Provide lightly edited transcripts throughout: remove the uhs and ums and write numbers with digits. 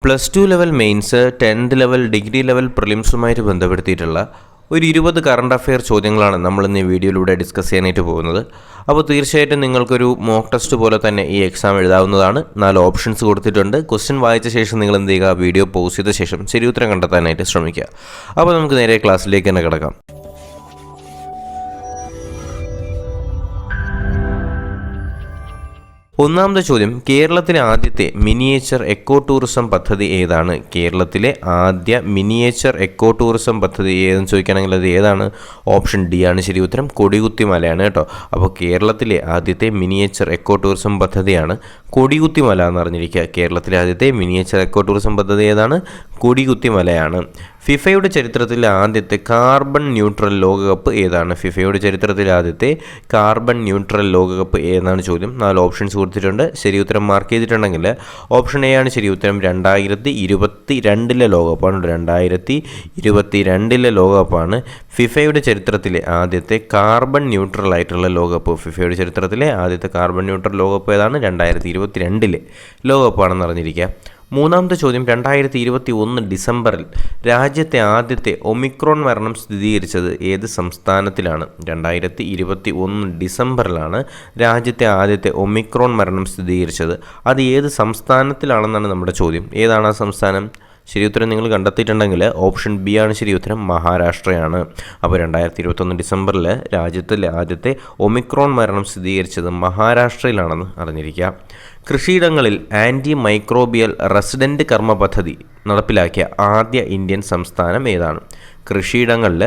+2 level mains, 10th level degree level പ്രിലിംസുമായിട്ട് ബന്ധപ്പെടുത്തിയിട്ടുള്ള ഒരു 20 കറണ്ട് അഫെയർ ചോദ്യങ്ങളാണ് നമ്മൾ ഇന്ന് ഈ വീഡിയോയിലൂടെ ഡിസ്കസ് ചെയ്യാനായിട്ട് പോകുന്നത്. അപ്പോൾ തീർച്ചയായിട്ടും നിങ്ങൾക്കൊരു മോക്ക് ടെസ്റ്റ് പോലെ തന്നെ ഈ എക്സാം എഴുതാവുന്നതാണ്. 4 ഓപ്ഷൻസ് കൊടുത്തിട്ടുണ്ട്. ക്വസ്റ്റ്യൻ വായിച്ച ശേഷം നിങ്ങൾ എന്ത് ചെയ്യുക, വീഡിയോ പോസ് ചെയ്ത ശേഷം ശരി ഉത്തരം കണ്ടെത്താനായിട്ട് ശ്രമിക്കുക. അപ്പോൾ നമുക്ക് നേരെ ക്ലാസ്സിലേക്ക് തന്നെ കിടക്കാം. ഒന്നാമത്തെ ചോദ്യം, കേരളത്തിലെ ആദ്യത്തെ മിനിയേച്ചർ എക്കോ ടൂറിസം പദ്ധതി ഏതാണ്? കേരളത്തിലെ ആദ്യ മിനിയേച്ചർ എക്കോ ടൂറിസം പദ്ധതി ഏതെന്ന് ചോദിക്കുകയാണെങ്കിൽ അത് ഏതാണ്? ഓപ്ഷൻ ഡി ആണ് ശരി ഉത്തരം. കൊടികുത്തി മലയാണ് കേട്ടോ. അപ്പോൾ കേരളത്തിലെ ആദ്യത്തെ മിനിയേച്ചർ എക്കോ ടൂറിസം പദ്ധതിയാണ് കൊടികുത്തി മല എന്ന് അറിഞ്ഞിരിക്കുക. കേരളത്തിലെ ആദ്യത്തെ മിനിയേച്ചർ എക്കോ ടൂറിസം പദ്ധതി ഏതാണ്? കൊടികുത്തി മലയാണ്. ഫിഫയുടെ ചരിത്രത്തിലെ ആദ്യത്തെ കാർബൺ ന്യൂട്രൽ ലോകകപ്പ് ഏതാണ്? ഫിഫയുടെ ചരിത്രത്തിലെ ആദ്യത്തെ കാർബൺ ന്യൂട്രൽ ലോകകപ്പ് ഏതാണ് ചോദ്യം. 4 ഓപ്ഷൻസ് കൊടുത്തിട്ടുണ്ട്. ശരി ഉത്തരം മാർക്ക് ചെയ്തിട്ടുണ്ടെങ്കിൽ ഓപ്ഷൻ എ ആണ് ശരി ഉത്തരം. 2022 ലോകകപ്പാണ്. 2022 ലോകകപ്പാണ് ഫിഫയുടെ ചരിത്രത്തിലെ ആദ്യത്തെ കാർബൺ ന്യൂട്രൽ ആയിട്ടുള്ള ലോകകപ്പ്. ഫിഫയുടെ ചരിത്രത്തിലെ ആദ്യത്തെ കാർബൺ ന്യൂട്രൽ ലോകകപ്പ് ഏതാണ്? 2022 ലോകകപ്പാണെന്ന് അറിഞ്ഞിരിക്കുക. മൂന്നാമത്തെ ചോദ്യം, 2021 ഡിസംബറിൽ രാജ്യത്തെ ആദ്യത്തെ ഒമിക്രോൺ മരണം സ്ഥിരീകരിച്ചത് ഏത് സംസ്ഥാനത്തിലാണ്? 2021 ഡിസംബറിലാണ് രാജ്യത്തെ ആദ്യത്തെ ഒമിക്രോൺ മരണം സ്ഥിരീകരിച്ചത്. അത് ഏത് സംസ്ഥാനത്തിലാണെന്നാണ് നമ്മുടെ ചോദ്യം. ഏതാണ് ആ സംസ്ഥാനം? ശരി ഉത്തരം നിങ്ങൾ കണ്ടെത്തിയിട്ടുണ്ടെങ്കിൽ ഓപ്ഷൻ ബി ആണ് ശരി ഉത്തരം. മഹാരാഷ്ട്രയാണ്. അപ്പോൾ 2021 ഡിസംബറിൽ രാജ്യത്തിലെ ആദ്യത്തെ ഒമിക്രോൺ മരണം സ്ഥിരീകരിച്ചത് മഹാരാഷ്ട്രയിലാണെന്ന് അറിഞ്ഞിരിക്കുക. കൃഷിയിടങ്ങളിൽ ആൻറ്റി മൈക്രോബിയൽ റെസിഡൻറ്റ് കർമ്മ പദ്ധതി നടപ്പിലാക്കിയ ആദ്യ ഇന്ത്യൻ സംസ്ഥാനം ഏതാണ്? കൃഷിയിടങ്ങളിൽ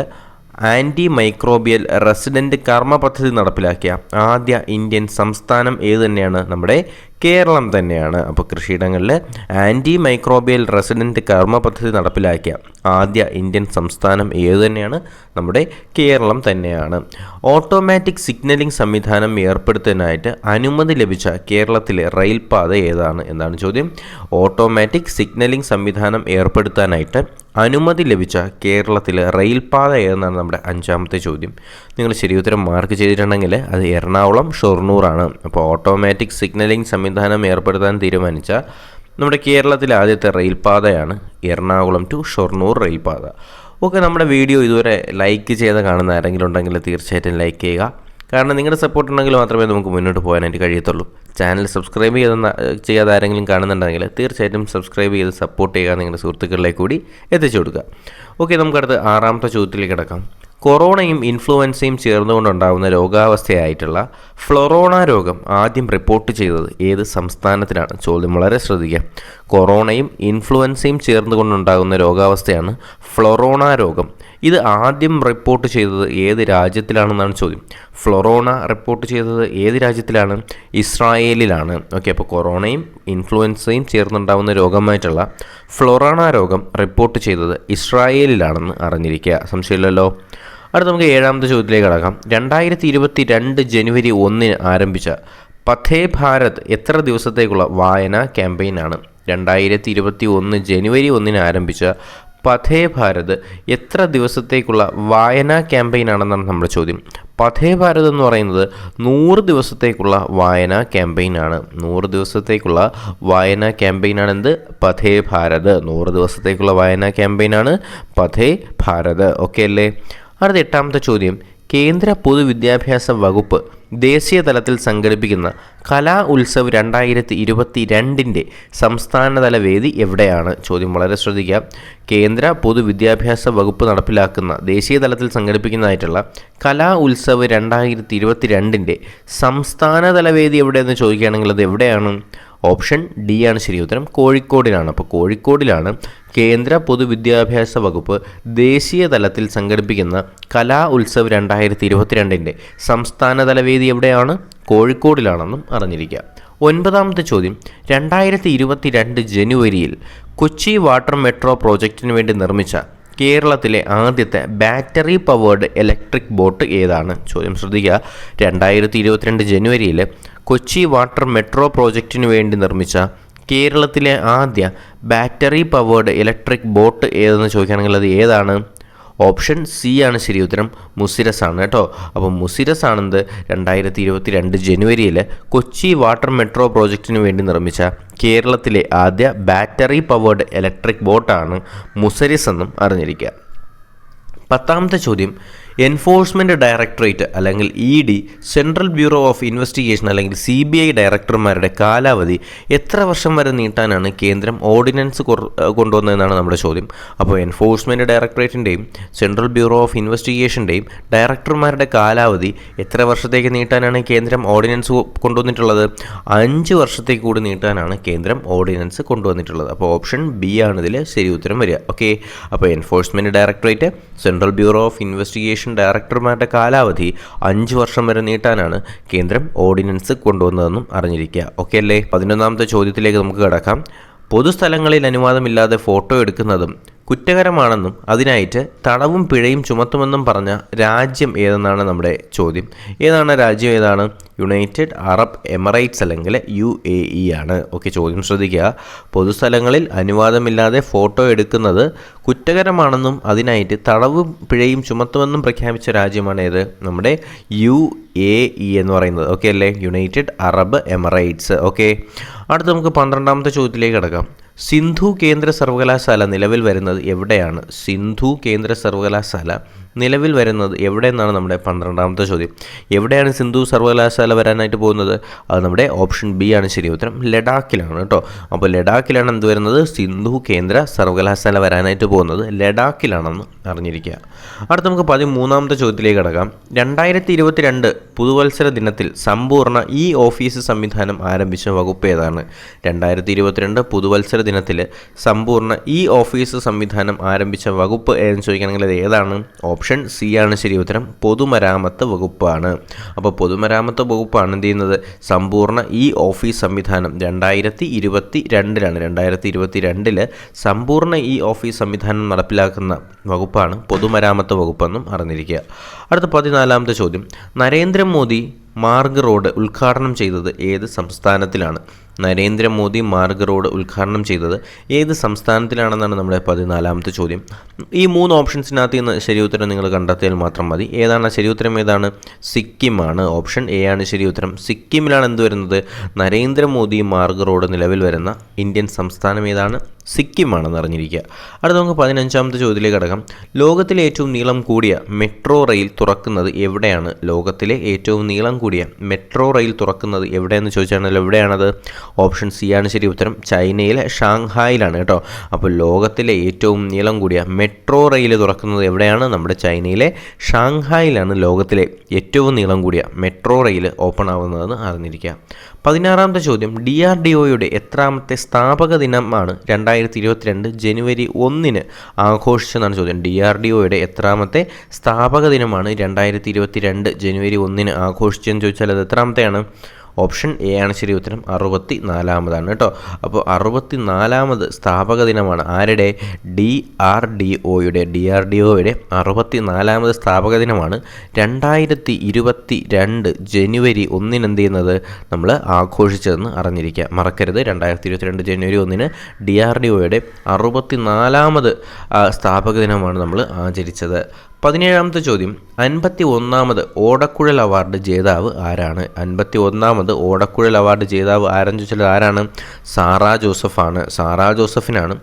ആൻറ്റി മൈക്രോബിയൽ റെസിഡൻറ്റ് കർമ്മ പദ്ധതി നടപ്പിലാക്കിയ ആദ്യ ഇന്ത്യൻ സംസ്ഥാനം ഏത് തന്നെയാണ്? നമ്മുടെ കേരളം തന്നെയാണ്. അപ്പോൾ കൃഷിയിടങ്ങളിൽ ആൻറ്റി മൈക്രോബിയൽ റെസിഡൻറ്റ് കർമ്മ പദ്ധതി നടപ്പിലാക്കിയ ആദ്യ ഇന്ത്യൻ സംസ്ഥാനം ഏത് തന്നെയാണ്? നമ്മുടെ കേരളം തന്നെയാണ്. ഓട്ടോമാറ്റിക് സിഗ്നലിംഗ് സംവിധാനം ഏർപ്പെടുത്താനായിട്ട് അനുമതി ലഭിച്ച കേരളത്തിലെ റെയിൽപാത ഏതാണ് എന്നാണ് ചോദ്യം. ഓട്ടോമാറ്റിക് സിഗ്നലിംഗ് സംവിധാനം ഏർപ്പെടുത്താനായിട്ട് അനുമതി ലഭിച്ച കേരളത്തിലെ റെയിൽപാത ഏതെന്നാണ് നമ്മുടെ 5ാമത്തെ ചോദ്യം. നിങ്ങൾ ശരി ഉത്തരം മാർക്ക് ചെയ്തിട്ടുണ്ടെങ്കിൽ അത് എറണാകുളം ഷൊർണൂറാണ്. അപ്പോൾ ഓട്ടോമാറ്റിക് സിഗ്നലിംഗ് സംവിധാനം ഏർപ്പെടുത്താൻ തീരുമാനിച്ച നമ്മുടെ കേരളത്തിലെ ആദ്യത്തെ റെയിൽപാതയാണ് എറണാകുളം ടു ഷൊർണൂർ റെയിൽപാത. ഓക്കെ, നമ്മുടെ വീഡിയോ ഇതുവരെ ലൈക്ക് ചെയ്ത് കാണുന്ന ആരെങ്കിലും ഉണ്ടെങ്കിൽ തീർച്ചയായിട്ടും ലൈക്ക് ചെയ്യുക. കാരണം നിങ്ങളുടെ സപ്പോർട്ട് ഉണ്ടെങ്കിൽ മാത്രമേ നമുക്ക് മുന്നോട്ട് പോകാനായിട്ട് കഴിയത്തുള്ളൂ. ചാനൽ സബ്സ്ക്രൈബ് ചെയ്യാതെ ആരെങ്കിലും കാണുന്നുണ്ടെങ്കിൽ തീർച്ചയായിട്ടും സബ്സ്ക്രൈബ് ചെയ്ത് സപ്പോർട്ട് ചെയ്യുക. നിങ്ങളുടെ സുഹൃത്തുക്കളിലേക്ക് കൂടി എത്തിച്ചു കൊടുക്കുക. ഓക്കെ, നമുക്കടുത്ത് 6ാമത്തെ ചോദ്യത്തിലേക്ക് കിടക്കാം. കൊറോണയും ഇൻഫ്ലുവൻസയും ചേർന്നുകൊണ്ടുണ്ടാകുന്ന രോഗാവസ്ഥയായിട്ടുള്ള ഫ്ലൊറോണ രോഗം ആദ്യം റിപ്പോർട്ട് ചെയ്തത് ഏത് സംസ്ഥാനത്തിലാണ്? ചോദ്യം വളരെ ശ്രദ്ധിക്കുക. കൊറോണയും ഇൻഫ്ലുവൻസയും ചേർന്നുകൊണ്ടുണ്ടാകുന്ന രോഗാവസ്ഥയാണ് ഫ്ലൊറോണ രോഗം. ഇത് ആദ്യം റിപ്പോർട്ട് ചെയ്തത് ഏത് രാജ്യത്തിലാണെന്നാണ് ചോദ്യം. ഫ്ലൊറോണ റിപ്പോർട്ട് ചെയ്തത് ഏത് രാജ്യത്തിലാണ്? ഇസ്രായേലിലാണ്. ഓക്കെ, അപ്പോൾ കൊറോണയും ഇൻഫ്ലുവൻസയും ചേർന്നുണ്ടാകുന്ന രോഗമായിട്ടുള്ള ഫ്ലൊറോണ രോഗം റിപ്പോർട്ട് ചെയ്തത് ഇസ്രായേലിലാണെന്ന് അറിഞ്ഞിരിക്കുക. സംശയമില്ലല്ലോ. അടുത്ത നമുക്ക് 7ാമത്തെ ചോദ്യത്തിലേക്ക് കടക്കാം. 2022 ജനുവരി 1 ആരംഭിച്ച പഥേ ഭാരത് എത്ര ദിവസത്തേക്കുള്ള വായനാ ക്യാമ്പയിനാണ്? 2021 ജനുവരി 1 ആരംഭിച്ച പഥേ ഭാരത് എത്ര ദിവസത്തേക്കുള്ള വായനാ ക്യാമ്പയിനാണെന്നാണ് നമ്മുടെ ചോദ്യം. പഥേ ഭാരത് എന്ന് പറയുന്നത് 100 ദിവസത്തേക്കുള്ള വായനാ ക്യാമ്പയിനാണ്. 100 ദിവസത്തേക്കുള്ള വായനാ ക്യാമ്പയിനാണ് എന്ത്? പഥേ ഭാരത്. 100 ദിവസത്തേക്കുള്ള വായനാ ക്യാമ്പയിനാണ് പഥേ ഭാരത്. ഓക്കെ അല്ലേ? അടുത്ത 8ാമത്തെ ചോദ്യം, കേന്ദ്ര പൊതുവിദ്യാഭ്യാസ വകുപ്പ് ദേശീയ തലത്തിൽ സംഘടിപ്പിക്കുന്ന കലാ ഉത്സവ് 2022 സംസ്ഥാനതല വേദി എവിടെയാണ്? ചോദ്യം വളരെ ശ്രദ്ധിക്കുക. കേന്ദ്ര പൊതുവിദ്യാഭ്യാസ വകുപ്പ് നടപ്പിലാക്കുന്ന ദേശീയ തലത്തിൽ സംഘടിപ്പിക്കുന്നതായിട്ടുള്ള കലാ ഉത്സവ് 2022 സംസ്ഥാനതല വേദി എവിടെയെന്ന് ചോദിക്കുകയാണെങ്കിൽ അത് എവിടെയാണ്? ഓപ്ഷൻ ഡി ആണ് ശരി ഉത്തരം. കോഴിക്കോടിലാണ്. അപ്പോൾ കോഴിക്കോടിലാണ് കേന്ദ്ര പൊതുവിദ്യാഭ്യാസ വകുപ്പ് ദേശീയ തലത്തിൽ സംഘടിപ്പിക്കുന്ന കലാ ഉത്സവ് 2022 സംസ്ഥാനതല വേദി എവിടെയാണ്? കോഴിക്കോടിലാണെന്നും അറിഞ്ഞിരിക്കുക. 9ാമത്തെ ചോദ്യം, 2022 ജനുവരിയിൽ കൊച്ചി വാട്ടർ മെട്രോ പ്രോജക്റ്റിന് വേണ്ടി നിർമ്മിച്ച കേരളത്തിലെ ആദ്യത്തെ ബാറ്ററി പവേർഡ് ഇലക്ട്രിക് ബോട്ട് ഏതാണ്? ചോദ്യം ശ്രദ്ധിക്കുക. 2022 ജനുവരിയിൽ കൊച്ചി വാട്ടർ മെട്രോ പ്രോജക്റ്റിന് വേണ്ടി നിർമ്മിച്ച കേരളത്തിലെ ആദ്യ ബാറ്ററി പവേർഡ് ഇലക്ട്രിക് ബോട്ട് ഏതെന്ന് ചോദിക്കുകയാണെങ്കിൽ അത് ഏതാണ്? ഓപ്ഷൻ സി ആണ് ശരി ഉത്തരം, മുസിരസ് ആണ് കേട്ടോ. അപ്പോൾ മുസിരസ് ആണെന്ന് 2022 ജനുവരിയിൽ കൊച്ചി വാട്ടർ മെട്രോ പ്രോജക്റ്റിന് വേണ്ടി നിർമ്മിച്ച കേരളത്തിലെ ആദ്യ ബാറ്ററി പവേർഡ് ഇലക്ട്രിക് ബോട്ടാണ് മുസിരസ് എന്നും അറിഞ്ഞിരിക്കുക. 10ാമത്തെ ചോദ്യം, എൻഫോഴ്സ്മെൻറ്റ് ഡയറക്ടറേറ്റ് അല്ലെങ്കിൽ ED, central bureau of investigation അല്ലെങ്കിൽ CBI ഡയറക്ടർമാരുടെ കാലാവധി എത്ര വർഷം വരെ നീട്ടാനാണ് കേന്ദ്രം ഓർഡിനൻസ് കൊണ്ടുവന്നതെന്നാണ് നമ്മുടെ ചോദ്യം. അപ്പോൾ എൻഫോഴ്സ്മെൻറ്റ് ഡയറക്ടറേറ്റിൻ്റെയും സെൻട്രൽ ബ്യൂറോ ഓഫ് ഇൻവെസ്റ്റിഗേഷൻ്റെയും ഡയറക്ടർമാരുടെ കാലാവധി എത്ര വർഷത്തേക്ക് നീട്ടാനാണ് കേന്ദ്രം ഓർഡിനൻസ് കൊണ്ടുവന്നിട്ടുള്ളത്? 5 വർഷത്തേക്ക് കൂടി നീട്ടാനാണ് കേന്ദ്രം ഓർഡിനൻസ് കൊണ്ടുവന്നിട്ടുള്ളത്. അപ്പോൾ ഓപ്ഷൻ ബി ആണ് ഇതിൽ ശരി ഉത്തരം വരിക. ഓക്കെ, അപ്പോൾ enforcement directorate, central bureau of investigation ഡയറക്ടർമാരുടെ കാലാവധി 5 വർഷം വരെ നീട്ടാനാണ് കേന്ദ്രം ഓർഡിനൻസ് കൊണ്ടുവന്നതെന്നും അറിഞ്ഞിരിക്കുക. ഓക്കെ അല്ലേ? 11ാമത്തെ ചോദ്യത്തിലേക്ക് നമുക്ക് കടക്കാം. പൊതുസ്ഥലങ്ങളിൽ അനുവാദമില്ലാതെ ഫോട്ടോ എടുക്കുന്നതും കുറ്റകരമാണെന്നും അതിനായിട്ട് തടവും പിഴയും ചുമത്തുമെന്നും പറഞ്ഞ രാജ്യം ഏതെന്നാണ് നമ്മുടെ ചോദ്യം. ഏതാണ് രാജ്യം? ഏതാണ്? യുണൈറ്റഡ് അറബ് എമിറേറ്റ്സ് അല്ലെങ്കിൽ UAE ആണ്. ഓക്കെ, ചോദ്യം ശ്രദ്ധിക്കുക. പൊതുസ്ഥലങ്ങളിൽ അനുവാദമില്ലാതെ ഫോട്ടോ എടുക്കുന്നത് കുറ്റകരമാണെന്നും അതിനായിട്ട് തടവും പിഴയും ചുമത്തുമെന്നും പ്രഖ്യാപിച്ച രാജ്യമാണ് ഏത്? നമ്മുടെ UAE എന്ന് പറയുന്നത്. ഓക്കെ അല്ലേ? United Arab Emirates. ഓക്കെ, അടുത്ത് നമുക്ക് 12ാമത്തെ ചോദ്യത്തിലേക്ക് കിടക്കാം. സിന്ധു കേന്ദ്ര സർവകലാശാല നിലവിൽ വരുന്നത് എവിടെയാണ്? സിന്ധു കേന്ദ്ര സർവകലാശാല നിലവിൽ വരുന്നത് എവിടെ എന്നാണ് നമ്മുടെ 12ാമത്തെ ചോദ്യം. എവിടെയാണ് സിന്ധു സർവകലാശാല വരാനായിട്ട് പോകുന്നത്? അത് നമ്മുടെ ഓപ്ഷൻ ബി ആണ് ശരി ഉത്തരം, ലഡാക്കിലാണ് കേട്ടോ. അപ്പോൾ ലഡാക്കിലാണ് എന്ത് വരുന്നത്? സിന്ധു കേന്ദ്ര സർവകലാശാല വരാനായിട്ട് പോകുന്നത് ലഡാക്കിലാണെന്ന് അറിഞ്ഞിരിക്കുക. അടുത്ത നമുക്ക് 13ാമത്തെ ചോദ്യത്തിലേക്ക് കിടക്കാം. 2022 പുതുവത്സര ദിനത്തിൽ സമ്പൂർണ്ണ ഓഫീസ് സംവിധാനം ആരംഭിച്ച വകുപ്പ് ഏതാണ്? 2022 പുതുവത്സര ദിനത്തിൽ സമ്പൂർണ്ണ ഓഫീസ് സംവിധാനം ആരംഭിച്ച വകുപ്പ് എന്ന് ചോദിക്കുകയാണെങ്കിൽ അത് ഏതാണ്? ഓപ്ഷൻ സി ആണ് ശരി ഉത്തരം, പൊതുമരാമത്ത് വകുപ്പാണ്. അപ്പോൾ പൊതുമരാമത്ത് വകുപ്പാണ് എന്ത് ചെയ്യുന്നത്? സമ്പൂർണ്ണ ഓഫീസ് സംവിധാനം 2022 2022 സമ്പൂർണ്ണ ഓഫീസ് സംവിധാനം നടപ്പിലാക്കുന്ന വകുപ്പാണ് പൊതുമരാമത്ത് വകുപ്പെന്നും അറിഞ്ഞിരിക്കുക. അടുത്ത 14ാമത്തെ ചോദ്യം, നരേന്ദ്രമോദി മാർഗ് റോഡ് ഉദ്ഘാടനം ചെയ്തത് ഏത് സംസ്ഥാനത്തിലാണ്? നരേന്ദ്രമോദി മാർഗ് റോഡ് ഉദ്ഘാടനം ചെയ്തത് ഏത് സംസ്ഥാനത്തിലാണെന്നാണ് നമ്മുടെ 14ാമത്തെ ചോദ്യം. ഈ 3 ഓപ്ഷൻസിനകത്ത് നിന്ന് ശരി ഉത്തരം നിങ്ങൾ കണ്ടെത്തിയാൽ മാത്രം മതി. ഏതാണ് ശരി ഉത്തരം? ഏതാണ്? സിക്കിമാണ്. ഓപ്ഷൻ എ ആണ് ശരി ഉത്തരം. സിക്കിമിലാണ് എന്ത് വരുന്നത്? നരേന്ദ്രമോദി മാർഗ് റോഡ് നിലവിൽ വരുന്ന ഇന്ത്യൻ സംസ്ഥാനം ഏതാണ്? സിക്കിമാണെന്ന് അറിഞ്ഞിരിക്കുക. അടുത്ത നമുക്ക് 15ാമത്തെ ചോദ്യത്തിലേക്ക് കടക്കാം. ലോകത്തിലെ ഏറ്റവും നീളം കൂടിയ മെട്രോ റെയിൽ തുറക്കുന്നത് എവിടെയാണ്? ലോകത്തിലെ ഏറ്റവും നീളം കൂടിയ മെട്രോ റെയിൽ തുറക്കുന്നത് എവിടെയെന്ന് ചോദിച്ചാണല്ലോ, എവിടെയാണത്? ഓപ്ഷൻ സി ആണ് ശരി ഉത്തരം, ചൈനയിലെ ഷാങ്ഹായിലാണ് കേട്ടോ. അപ്പോൾ ലോകത്തിലെ ഏറ്റവും നീളം കൂടിയ മെട്രോ റെയിൽ തുറക്കുന്നത് എവിടെയാണ്? നമ്മുടെ ചൈനയിലെ ഷാങ്ഹായിലാണ് ലോകത്തിലെ ഏറ്റവും നീളം കൂടിയ മെട്രോ റെയിൽ ഓപ്പൺ ആവുന്നതെന്ന് അറിഞ്ഞിരിക്കുക. 16ാമത്തെ ചോദ്യം, DRDOയുടെ എത്രാമത്തെ സ്ഥാപക ദിനമാണ് 2022 ജനുവരി 1 ആഘോഷിച്ചതെന്നാണ് ചോദ്യം. DRDOയുടെ എത്രാമത്തെ സ്ഥാപക ദിനമാണ് 2022 ജനുവരി 1 ആഘോഷിച്ചതെന്ന് ചോദിച്ചാൽ അത് എത്രാമത്തെയാണ്? ഓപ്ഷൻ എ ആണ് ശരി ഉത്തരം, 64ാമതാണ് കേട്ടോ. അപ്പോൾ 64ാമത് സ്ഥാപക ദിനമാണ് ആരുടെ? DRDOയുടെ 64ാമത് സ്ഥാപക ദിനമാണ് 2022 ജനുവരി 1 എന്ത് ചെയ്യുന്നത്? നമ്മൾ ആഘോഷിച്ചതെന്ന് അറിഞ്ഞിരിക്കുക. മറക്കരുത്, 2022 ജനുവരി 1 DRDOയുടെ 64ാമത് സ്ഥാപക ദിനമാണ് നമ്മൾ ആചരിച്ചത്. 17ാമത്തെ ചോദ്യം, 51ാമത് ഓടക്കുഴൽ അവാർഡ് ജേതാവ് ആരാണ്? 51ാമത് ഓടക്കുഴൽ അവാർഡ് ജേതാവ് ആരെന്ന് ചോദിച്ചാൽ ആരാണ്? സാറാ ജോസഫാണ്. സാറാ ജോസഫിനാണ്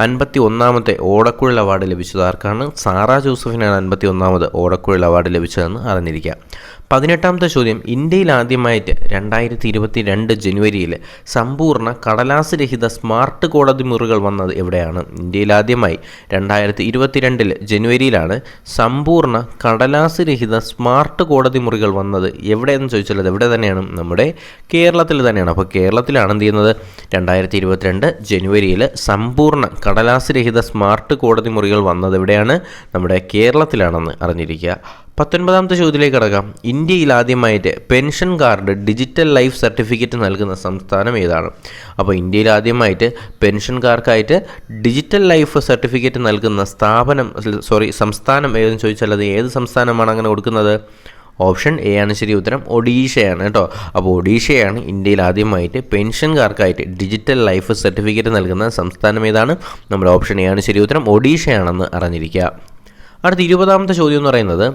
51ാമത്തെ ഓടക്കുഴൽ അവാർഡ് ലഭിച്ചത്. ആർക്കാണ്? സാറാ ജോസഫിനാണ് 51ാമത് ഓടക്കുഴൽ അവാർഡ് ലഭിച്ചതെന്ന് അറിഞ്ഞിരിക്കുക. 18ാമത്തെ ചോദ്യം, ഇന്ത്യയിൽ ആദ്യമായിട്ട് 2022 ജനുവരിയിൽ സമ്പൂർണ്ണ കടലാസ് രഹിത സ്മാർട്ട് കോടതി മുറികൾ വന്നത് എവിടെയാണ്? ഇന്ത്യയിൽ ആദ്യമായി 2022 ജനുവരിയിലാണ് സമ്പൂർണ്ണ കടലാസ് രഹിത സ്മാർട്ട് കോടതി മുറികൾ വന്നത്. എവിടെയെന്ന് ചോദിച്ചാൽ അത് എവിടെ തന്നെയാണ്? നമ്മുടെ കേരളത്തിൽ തന്നെയാണ്. അപ്പോൾ കേരളത്തിലാണ് എന്ത് ചെയ്യുന്നത്? 2022 ജനുവരിയിൽ സമ്പൂർണ്ണ കടലാസ് രഹിത സ്മാർട്ട് കോടതി മുറികൾ വന്നത് എവിടെയാണ്? നമ്മുടെ കേരളത്തിലാണെന്ന് അറിഞ്ഞിരിക്കുക. 19ാമത്തെ ചോദ്യത്തിലേക്ക് കടക്കാം. ഇന്ത്യയിൽ ആദ്യമായിട്ട് pension card digital life certificate നൽകുന്ന സംസ്ഥാനം ഏതാണ്? അപ്പോൾ ഇന്ത്യയിൽ ആദ്യമായിട്ട് പെൻഷൻകാർക്കായിട്ട് ഡിജിറ്റൽ ലൈഫ് സർട്ടിഫിക്കറ്റ് നൽകുന്ന സംസ്ഥാനം ഏതെന്ന് ചോദിച്ചാൽ അത് ഏത് സംസ്ഥാനമാണ് അങ്ങനെ കൊടുക്കുന്നത്? ഓപ്ഷൻ എ ആണ് ശരി ഉത്തരം, ഒഡീഷയാണ് കേട്ടോ. അപ്പോൾ ഒഡീഷയാണ് ഇന്ത്യയിൽ ആദ്യമായിട്ട് പെൻഷൻകാർക്കായിട്ട് ഡിജിറ്റൽ ലൈഫ് സർട്ടിഫിക്കറ്റ് നൽകുന്ന സംസ്ഥാനം ഏതാണ്? നമ്മുടെ ഓപ്ഷൻ എ ആണ് ശരി ഉത്തരം, ഒഡീഷയാണെന്ന് അറിഞ്ഞിരിക്കുക. അടുത്ത 20ാമത്തെ ചോദ്യം എന്ന് പറയുന്നത്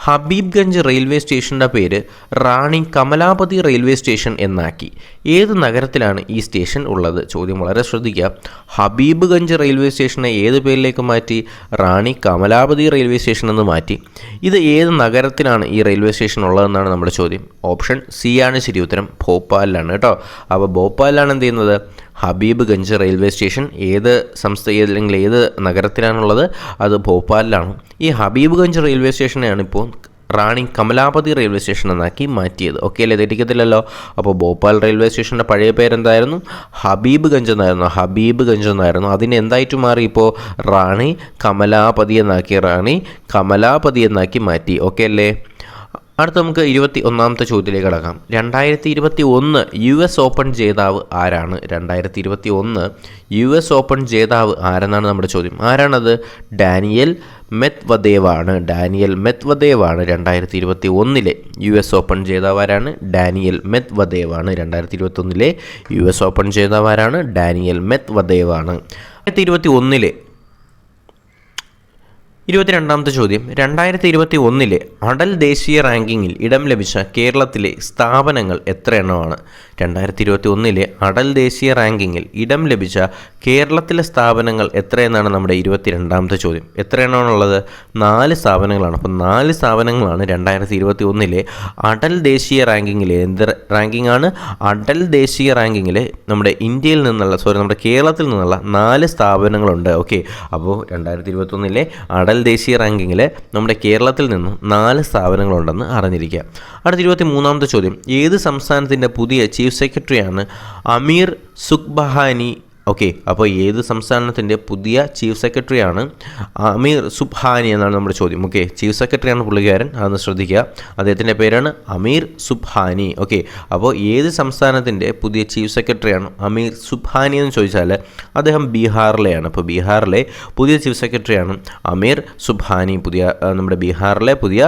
ഹബീബ്ഗഞ്ച് റെയിൽവേ സ്റ്റേഷൻ്റെ പേര് റാണി കമലാപതി റെയിൽവേ സ്റ്റേഷൻ എന്നാക്കി. ഏത് നഗരത്തിലാണ് ഈ സ്റ്റേഷൻ ഉള്ളത്? ചോദ്യം വളരെ ശ്രദ്ധിക്കുക. ഹബീബ്ഗഞ്ച് റെയിൽവേ സ്റ്റേഷനെ ഏത് പേരിലേക്ക് മാറ്റി? റാണി കമലാപതി റെയിൽവേ സ്റ്റേഷൻ എന്ന് മാറ്റി. ഇത് ഏത് നഗരത്തിലാണ് ഈ റെയിൽവേ സ്റ്റേഷൻ ഉള്ളതെന്നാണ് നമ്മുടെ ചോദ്യം. ഓപ്ഷൻ സി ആണ് ശരി ഉത്തരം. ഭോപ്പാലിലാണ് കേട്ടോ. അപ്പോൾ ഭോപ്പാലിലാണ് എന്ത് ചെയ്യുന്നത്? ഹബീബ്ഗഞ്ച് റെയിൽവേ സ്റ്റേഷൻ ഏത് അല്ലെങ്കിൽ ഏത് നഗരത്തിലാണുള്ളത്? അത് ഭോപ്പാലിലാണ്. ഈ ഹബീബ്ഗഞ്ച് റെയിൽവേ സ്റ്റേഷനെയാണ് ഇപ്പോൾ റാണി കമലാപതി റെയിൽവേ സ്റ്റേഷൻ എന്നാക്കി മാറ്റിയത്. ഓക്കെ അല്ലേ? തെറ്റിക്കത്തില്ലല്ലോ. അപ്പോൾ ഭോപ്പാൽ റെയിൽവേ സ്റ്റേഷൻ്റെ പഴയ പേരെന്തായിരുന്നു? ഹബീബ്ഗഞ്ച് എന്നായിരുന്നു. അതിന് എന്തായിട്ട് മാറി? ഇപ്പോൾ റാണി കമലാപതി എന്നാക്കി മാറ്റി. ഓക്കെ അല്ലേ? അടുത്ത നമുക്ക് 21ാമത്തെ ചോദ്യത്തിലേക്ക് കടക്കാം. 2021 US ഓപ്പൺ ജേതാവ് ആരാണ്? 2021 US ഓപ്പൺ ജേതാവ് ആരെന്നാണ് നമ്മുടെ ചോദ്യം. ആരാണത്? ഡാനിയൽ മെദ്വദേവാണ്. 2021 US ഓപ്പൺ ജേതാവ് ആരാണ്? ഡാനിയൽ മെദ്വദേവാണ്. 2021 US ഓപ്പൺ ജേതാവ് ആരാണ്? ഡാനിയൽ മെദ്വദേവാണ്. 2021 22ാമത്തെ ചോദ്യം. 2021 അടൽ ദേശീയ റാങ്കിങ്ങിൽ ഇടം ലഭിച്ച കേരളത്തിലെ സ്ഥാപനങ്ങൾ എത്ര എണ്ണമാണ്? 2021 അടൽ ദേശീയ റാങ്കിങ്ങിൽ ഇടം ലഭിച്ച കേരളത്തിലെ സ്ഥാപനങ്ങൾ എത്രയെന്നാണ് നമ്മുടെ 22ാമത്തെ ചോദ്യം. എത്ര എണ്ണമാണുള്ളത്? 4 സ്ഥാപനങ്ങളാണ്. അപ്പോൾ 4 സ്ഥാപനങ്ങളാണ് 2021 അടൽ ദേശീയ റാങ്കിങ്ങിൽ. എന്ത് റാങ്കിങ് ആണ്? അടൽ ദേശീയ റാങ്കിങ്ങിൽ നമ്മുടെ നമ്മുടെ കേരളത്തിൽ നിന്നുള്ള 4 സ്ഥാപനങ്ങളുണ്ട്. ഓക്കെ. അപ്പോൾ 2021 അടൽ ദേശീയ റാങ്കിങ്ങിൽ നമ്മുടെ കേരളത്തിൽ നിന്ന് 4 സ്ഥാപനങ്ങളുണ്ടെന്ന് അറിഞ്ഞിരിക്കുക. അടുത്ത 23ാമത്തെ ചോദ്യം. ഏത് സംസ്ഥാനത്തിൻ്റെ പുതിയ ചീഫ് സെക്രട്ടറിയാണ് അമീർ സുബ്ഹാനി? ഓക്കെ. അപ്പോൾ ഏത് സംസ്ഥാനത്തിൻ്റെ പുതിയ ചീഫ് സെക്രട്ടറിയാണ് അമീർ സുബ്ഹാനി എന്നാണ് നമ്മുടെ ചോദ്യം. ഓക്കെ. ചീഫ് സെക്രട്ടറിയാണ് പുള്ളിക്കാരൻ, അതൊന്ന് ശ്രദ്ധിക്കുക. അദ്ദേഹത്തിൻ്റെ പേരാണ് അമീർ സുബ്ഹാനി. ഓക്കെ. അപ്പോൾ ഏത് സംസ്ഥാനത്തിൻ്റെ പുതിയ ചീഫ് സെക്രട്ടറിയാണ് അമീർ സുബ്ഹാനി എന്ന് ചോദിച്ചാൽ അദ്ദേഹം ബീഹാറിലെയാണ്. അപ്പോൾ ബീഹാറിലെ പുതിയ ചീഫ് സെക്രട്ടറിയാണ് അമീർ സുബ്ഹാനി. നമ്മുടെ ബീഹാറിലെ പുതിയ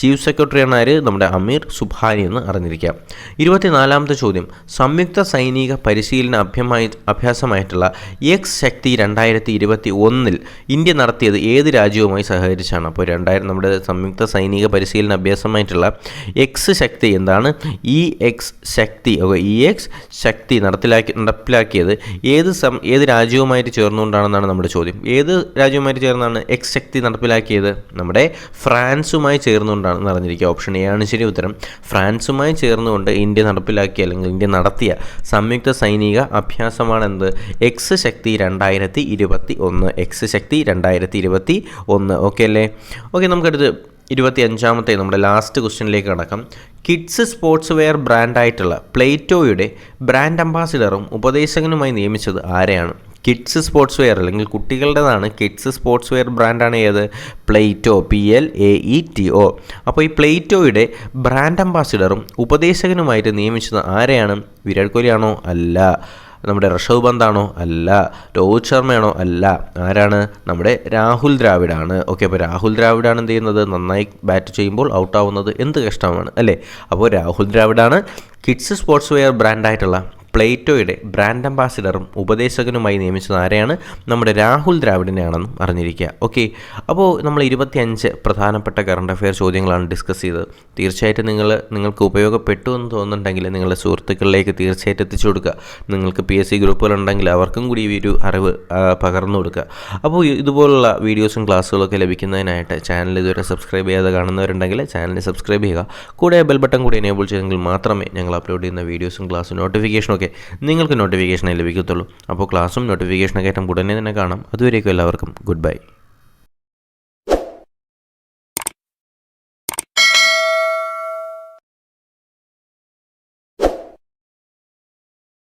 ചീഫ് സെക്രട്ടറിയാണ് ആര്? നമ്മുടെ അമീർ സുബ്ഹാനി എന്ന് അറിഞ്ഞിരിക്കുക. 24ാമത്തെ ചോദ്യം. സംയുക്ത സൈനിക പരിശീലന അഭ്യാസമായിട്ടുള്ള EXCISE 2021 ഇന്ത്യ നടത്തിയത് ഏത് രാജ്യവുമായി സഹകരിച്ചാണ്? അപ്പോൾ നമ്മുടെ സംയുക്ത സൈനിക പരിശീലന അഭ്യാസമായിട്ടുള്ള EXCISE എന്താണ്? EXCISE നടപ്പിലാക്കിയത് ഏത് രാജ്യവുമായിട്ട് ചേർന്നുകൊണ്ടാണെന്നാണ് നമ്മുടെ ചോദ്യം. ഏത് രാജ്യവുമായിട്ട് ചേർന്നാണ് EXCISE നടപ്പിലാക്കിയത്? നമ്മുടെ ഫ്രാൻസുമായി ചേർന്നുകൊണ്ടാണെന്ന് അറിഞ്ഞിരിക്കുക. ഓപ്ഷൻ എ ആണ് ശരി ഉത്തരം. ഫ്രാൻസുമായി ചേർന്നുകൊണ്ട് ഇന്ത്യ നടപ്പിലാക്കിയ അല്ലെങ്കിൽ ഇന്ത്യ നടത്തിയ സംയുക്ത സൈനിക അഭ്യാസമാണ് എന്ത്? EXCISE 2021. ഓക്കെ അല്ലേ? ഓക്കെ, നമുക്കടുത്ത് 25ാമത്തെ നമ്മുടെ ലാസ്റ്റ് ക്വസ്റ്റ്യനിലേക്ക് കടക്കാം. കിഡ്സ് സ്പോർട്സ് വെയർ ബ്രാൻഡായിട്ടുള്ള പ്ലേറ്റോയുടെ ബ്രാൻഡ് അംബാസിഡറും ഉപദേശകനുമായി നിയമിച്ചത് ആരെയാണ്? കിഡ്സ് സ്പോർട്സ് വെയർ അല്ലെങ്കിൽ കുട്ടികളുടേതാണ് കിഡ്സ് സ്പോർട്സ് വെയർ ബ്രാൻഡാണ് ഏത്? പ്ലേറ്റോ. PLAETO. അപ്പോൾ ഈ പ്ലേറ്റോയുടെ ബ്രാൻഡ് അംബാസിഡറും ഉപദേശകനുമായിട്ട് നിയമിച്ചത് ആരെയാണ്? വിരാട് കോഹ്ലിയാണോ? അല്ല. നമ്മുടെ ഋഷഭ് പന്താണോ? അല്ല. രോഹിത് ശർമ്മയാണോ? അല്ല. ആരാണ്? നമ്മുടെ രാഹുൽ ദ്രാവിഡാണ്. ഓക്കെ. അപ്പോൾ രാഹുൽ ദ്രാവിഡാണ് എന്ത് ചെയ്യുന്നത്? നന്നായി ബാറ്റ് ചെയ്യുമ്പോൾ ഔട്ടാവുന്നത്. എന്ത് കഷ്ടമാണ് അല്ലേ? അപ്പോൾ രാഹുൽ ദ്രാവിഡാണ് കിഡ്സ് സ്പോർട്സ് വെയർ ബ്രാൻഡായിട്ടുള്ള പ്ലേറ്റോയുടെ ബ്രാൻഡ് അംബാസിഡറും ഉപദേശകനുമായി നിയമിച്ചത് ആരെയാണ്? നമ്മുടെ രാഹുൽ ദ്രാവിഡിനെയാണെന്നും അറിഞ്ഞിരിക്കുക. ഓക്കെ. അപ്പോൾ നമ്മൾ 25 പ്രധാനപ്പെട്ട കറണ്ട് അഫെയർ ചോദ്യങ്ങളാണ് ഡിസ്കസ് ചെയ്തത്. തീർച്ചയായിട്ടും നിങ്ങൾക്ക് ഉപയോഗപ്പെട്ടു എന്ന് തോന്നുന്നുണ്ടെങ്കിൽ നിങ്ങളുടെ സുഹൃത്തുക്കളിലേക്ക് തീർച്ചയായിട്ടും എത്തിച്ചു കൊടുക്കുക. നിങ്ങൾക്ക് PSC ഗ്രൂപ്പുകളുണ്ടെങ്കിൽ അവർക്കും കൂടി ഈ ഒരു അറിവ് പകർന്നു കൊടുക്കുക. അപ്പോൾ ഇതുപോലുള്ള വീഡിയോസും ക്ലാസ്സുകളൊക്കെ ലഭിക്കുന്നതിനായിട്ട് ചാനൽ ഇതുവരെ സബ്സ്ക്രൈബ് ചെയ്യാതെ കാണുന്നവരുണ്ടെങ്കിൽ ചാനൽ സബ്സ്ക്രൈബ് ചെയ്യുക. കൂടെ ബെൽ ബട്ടൺ കൂടി എനേബിൾ ചെയ്തെങ്കിൽ മാത്രമേ ഞങ്ങൾ അപ്ലോഡ് ചെയ്യുന്ന വീഡിയോസും ക്ലാസ്സും നോട്ടിഫിക്കേഷനും നിങ്ങൾക്ക് നോട്ടിഫിക്കേഷനായി ലഭിക്കത്തുള്ളൂ. അപ്പോൾ ക്ലാസ്സും നോട്ടിഫിക്കേഷനൊക്കെ ആയിട്ടും ഉടനെ തന്നെ കാണാം. അതുവരേക്കും എല്ലാവർക്കും ഗുഡ് ബൈ.